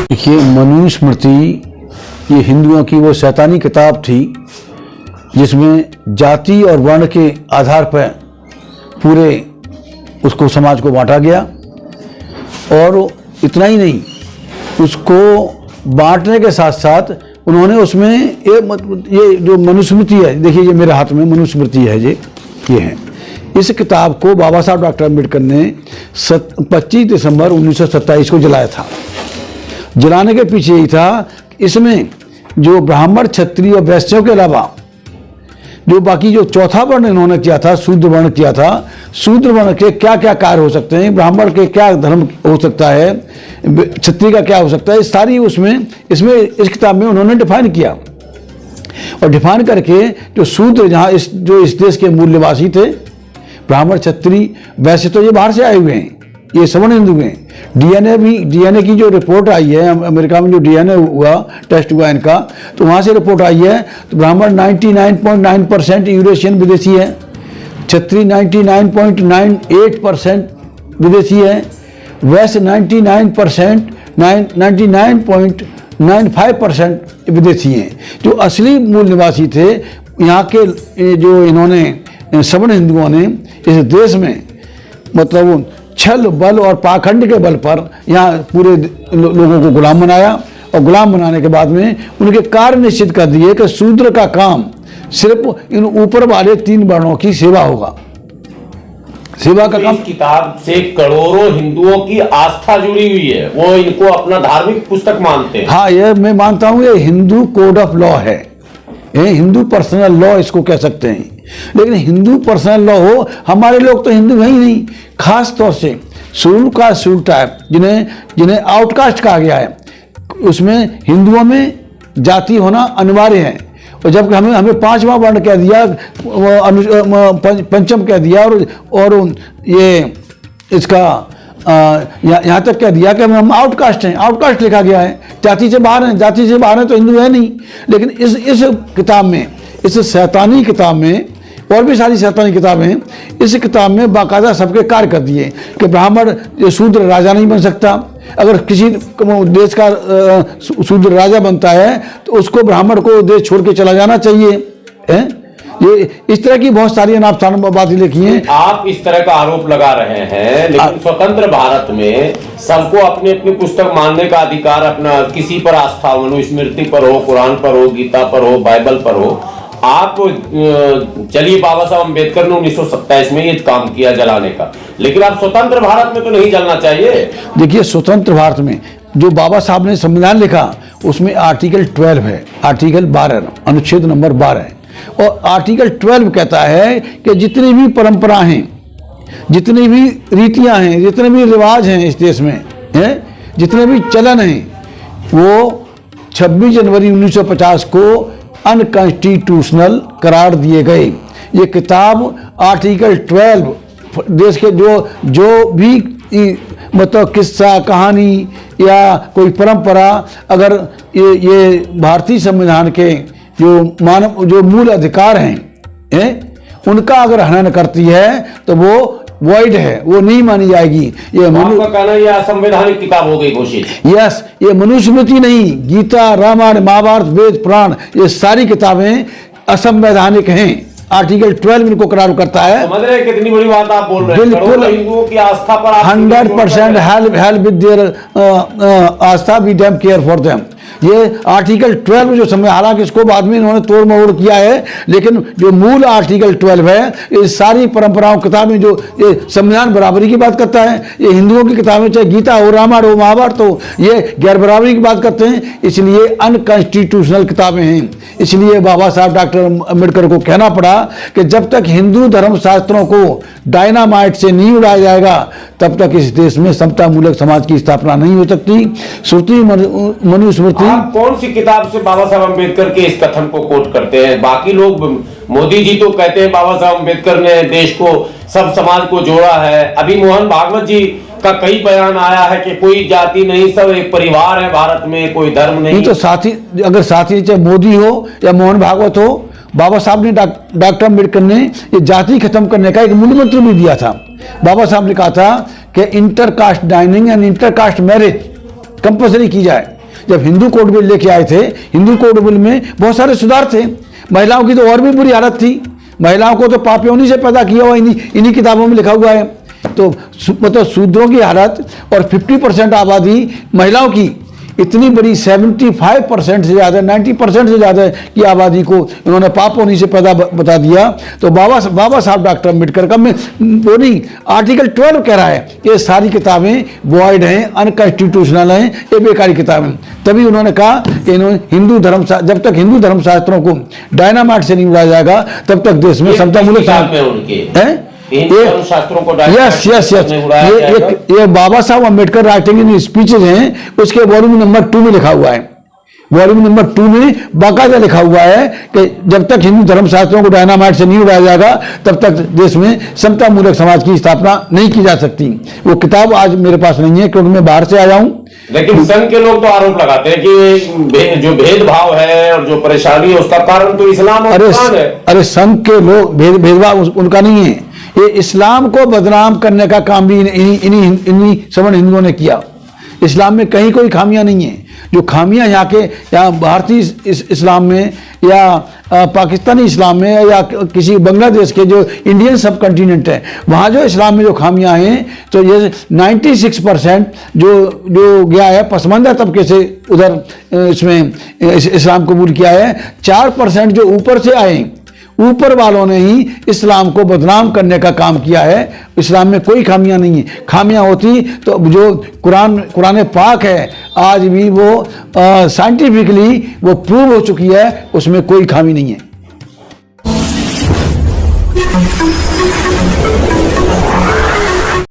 देखिए, मनुस्मृति ये हिंदुओं की वो शैतानी किताब थी जिसमें जाति और वर्ण के आधार पर पूरे उसको समाज को बांटा गया। और इतना ही नहीं, उसको बांटने के साथ साथ उन्होंने उसमें ये जो मनुस्मृति है, देखिए ये मेरे हाथ में मनुस्मृति है, ये है। इस किताब को बाबा साहब डॉक्टर अम्बेडकर ने 25 दिसंबर 1927 को जलाया था। जलाने के पीछे यही था, इसमें जो ब्राह्मण, क्षत्रिय और वैश्यों के अलावा जो बाकी जो चौथा वर्ण इन्होंने किया था, शूद्र वर्ण किया था, शूद्र वर्ण के क्या क्या कार्य हो सकते हैं, ब्राह्मण के क्या धर्म हो सकता है, क्षत्रिय का क्या हो सकता है, सारी इसमें इस किताब में उन्होंने डिफाइन किया। और डिफाइन करके जो शूद्र जहाँ इस देश के मूल निवासी थे, ब्राह्मण, क्षत्रिय, वैसे तो ये बाहर से आए हुए हैं, ये सवर्ण हिंदू हैं। डीएनए की जो रिपोर्ट आई है, अमेरिका में जो डीएनए हुआ, टेस्ट हुआ इनका, तो वहाँ से रिपोर्ट आई है तो ब्राह्मण 99.9% यूरेशियन विदेशी है, क्षत्रिय 99.98% विदेशी है, वैश्य 99.95% विदेशी हैं। जो असली मूल निवासी थे यहाँ के, जो इन्होंने सवर्ण हिंदुओं ने इस देश में मतलब छल, बल और पाखंड के बल पर यहाँ पूरे लोगों को गुलाम बनाया। और गुलाम बनाने के बाद में उनके कार्य निश्चित कर दिए कि शूद्र का काम सिर्फ इन ऊपर वाले 3 वर्णों की सेवा होगा। सेवा का काम। इस किताब से करोड़ों हिंदुओं की आस्था जुड़ी हुई है, वो इनको अपना धार्मिक पुस्तक मानते हैं। हाँ, ये मैं मानता हूँ, ये हिंदू कोड ऑफ लॉ है, ये हिंदू पर्सनल लॉ इसको कह सकते हैं। लेकिन हिंदू पर्सनल लॉ हो, हमारे लोग तो हिंदू हैं ही नहीं। खास तौर से शेड्यूल कास्ट, शेड्यूल ट्राइब, जिन्हें आउटकास्ट कहा गया है, उसमें हिंदुओं में जाति होना अनिवार्य है। और जब हमें 5वां वर्ण कह दिया, पंचम कह दिया, और ये इसका यहाँ तक कह दिया कि हम आउटकास्ट हैं, आउटकास्ट लिखा गया है, जाति से बाहर हैं, जाति से बाहर हैं तो हिंदू है नहीं। लेकिन इस किताब में, इस शैतानी किताब में, और भी सारी शैतानी किताबें हैं, इस किताब में बाकायदा सबके कार्य कर दिए कि ब्राह्मण शूद्र राजा नहीं बन सकता। अगर किसी देश का शूद्र राजा बनता है तो उसको, ब्राह्मण को देश छोड़ के चला जाना चाहिए है? ये इस तरह की बहुत सारी अनाप बातें लिखी हैं। आप इस तरह का आरोप लगा रहे हैं, लेकिन स्वतंत्र भारत में सबको अपनी अपनी पुस्तक मानने का अधिकार, अपना किसी पर आस्था, मनुस्मृति पर हो, कुरान पर हो, गीता पर हो, बाइबल पर हो। आप चलिए, बाबा साहब अम्बेडकर ने 1927 में ये काम किया जलाने का, लेकिन आप स्वतंत्र भारत में तो नहीं जलना चाहिए। देखिए, स्वतंत्र भारत में जो बाबा साहब ने संविधान लिखा, उसमें आर्टिकल 12 है, आर्टिकल 12, अनुच्छेद नंबर 12। और आर्टिकल 12 कहता है कि जितनी भी परंपरा हैं, जितनी भी रीतियां हैं, जितने भी रिवाज हैं इस देश में हैं, जितने भी चलन हैं, वो 26 जनवरी 1950 को अनकॉन्स्टिट्यूशनल करार दिए गए। ये किताब आर्टिकल 12 देश के जो भी मतलब किस्सा, कहानी या कोई परंपरा, अगर ये भारतीय संविधान के जो मूल अधिकार हैं, उनका अगर हनन करती है तो वो वॉइड है, वो नहीं मानी जाएगी। ये आपका कहना है ये असंवैधानिक किताब हो गई घोषित? यस, ये मनुस्मृति नहीं, गीता, रामायण, महाभारत, वेद, पुराण, ये सारी किताबें असंवैधानिक हैं। आर्टिकल 12 इनको करार करता है। समझ रहे कितनी बड़ी बात आप बोल रहे हैं? बिल्कुल, हिंदुओं की आस्था पर 100% हेल्प विद देयर आस्था, we damn care for them. ये आर्टिकल 12 जो समय, हालांकि इसको बाद में इन्होंने तोड़ मरोड़ किया है, लेकिन जो मूल आर्टिकल 12 है, ये सारी परंपराओं, किताबें, जो ये संविधान बराबरी की बात करता है, ये हिंदुओं की किताबें, चाहे गीता हो, रामायण हो, महाभारत हो, ये गैर बराबरी की बात करते हैं, इसलिए अनकॉन्स्टिट्यूशनल किताबें हैं। इसलिए बाबा साहब डॉक्टर अम्बेडकर को कहना पड़ा कि जब तक हिंदू धर्म शास्त्रों को डायनामाइट से नहीं उड़ाया जाएगा, तब तक इस देश में समता मूलक समाज की स्थापना नहीं हो सकती। श्रुति, मनुस्मृति। आप कौन सी किताब से बाबा साहब अम्बेडकर के इस कथन को कोट करते हैं? बाकी लोग, मोदी जी तो कहते हैं बाबा साहब अम्बेडकर ने देश को, सब समाज को जोड़ा है। अभी मोहन भागवत जी का कई बयान आया है कि कोई जाति नहीं, सब एक परिवार है भारत में, कोई धर्म नहीं। तो साथी, अगर साथी चाहे मोदी हो या मोहन भागवत हो, बाबा साहब ने, डॉक्टर अम्बेडकर ने ये जाति खत्म करने का एक मूल मंत्र भी दिया था। बाबा साहब ने कहा था कि intercaste dining and intercaste marriage compulsory की जाए। जब हिंदू कोड बिल लेके आए थे, हिंदू कोड बिल में बहुत सारे सुधार थे। महिलाओं की तो और भी बुरी हालत थी, महिलाओं को तो पापियों से पैदा किया हुआ इन्हीं किताबों में लिखा हुआ है। तो मतलब शूद्रों की हालत और 50% आबादी महिलाओं की, इतनी बड़ी 75% से ज़्यादा 90% से ज़्यादा की आबादी को इन्होंने पाप होने से पैदा बता दिया। तो बाबा साहब डॉक्टर अम्बेडकर का मैं वो नहीं, आर्टिकल 12 कह रहा है ये सारी किताबें वॉइड हैं, अनकॉन्स्टिट्यूशनल हैं, ये बेकारी किताबें। तभी उन्होंने कहा कि इन्होंने जब तक हिंदू धर्मशास्त्रों को डायनामाइट से नहीं उड़ाया जाएगा तब तक देश में समतामूलक है। शास्त्रों को यस ये बाबा Saheb Ambedkar writing in speeches हैं, उसके वॉल्यूम नंबर 2 में लिखा हुआ है। वॉल्यूम नंबर 2 में बाकायदा लिखा हुआ है कि जब तक हिंदू धर्मशास्त्रों को डायनामाइट से नहीं उड़ाया जाएगा तब तक देश में समतामूलक समाज की स्थापना नहीं की जा सकती। वो किताब आज मेरे पास नहीं है क्योंकि मैं बाहर से आया हूं। लेकिन संघ के लोग तो आरोप लगाते हैं कि जो भेदभाव है और जो परेशानी है उसका कारण तो इस्लाम और कुरान है। अरे संघ के लोग भेदभाव उनका नहीं है, ये इस्लाम को बदनाम करने का काम भी इन्हीं सवर्ण हिंदुओं ने किया। इस्लाम में कहीं कोई खामियां नहीं है। जो खामियां यहाँ भारतीय इस्लाम में या पाकिस्तानी इस्लाम में या किसी बांग्लादेश के जो इंडियन सब कॉन्टिनेंट है वहाँ जो इस्लाम में जो खामियां हैं, तो ये 96% जो गया है पसमानदा तबके से उधर इसमें इस्लाम कबूल किया है, 4% जो ऊपर से आए, ऊपर वालों ने ही इस्लाम को बदनाम करने का काम किया है। इस्लाम में कोई खामियां नहीं है। खामियां होती तो जो कुरान पाक है आज भी वो साइंटिफिकली वो प्रूव हो चुकी है, उसमें कोई खामी नहीं है।